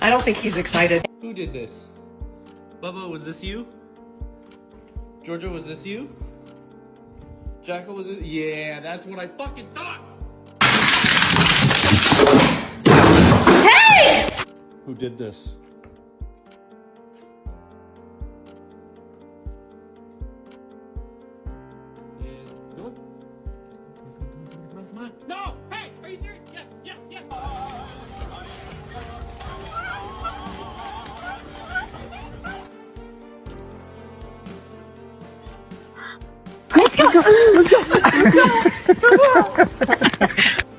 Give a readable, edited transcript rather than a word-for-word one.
I don't think he's excited. Who did this? Bubba, was this you? Georgia, was this you? Jackal, was it? Yeah, that's what I fucking thought! Hey! Who did this? No! Hey! Are you serious? Yes! Yes! Yes! Let's go!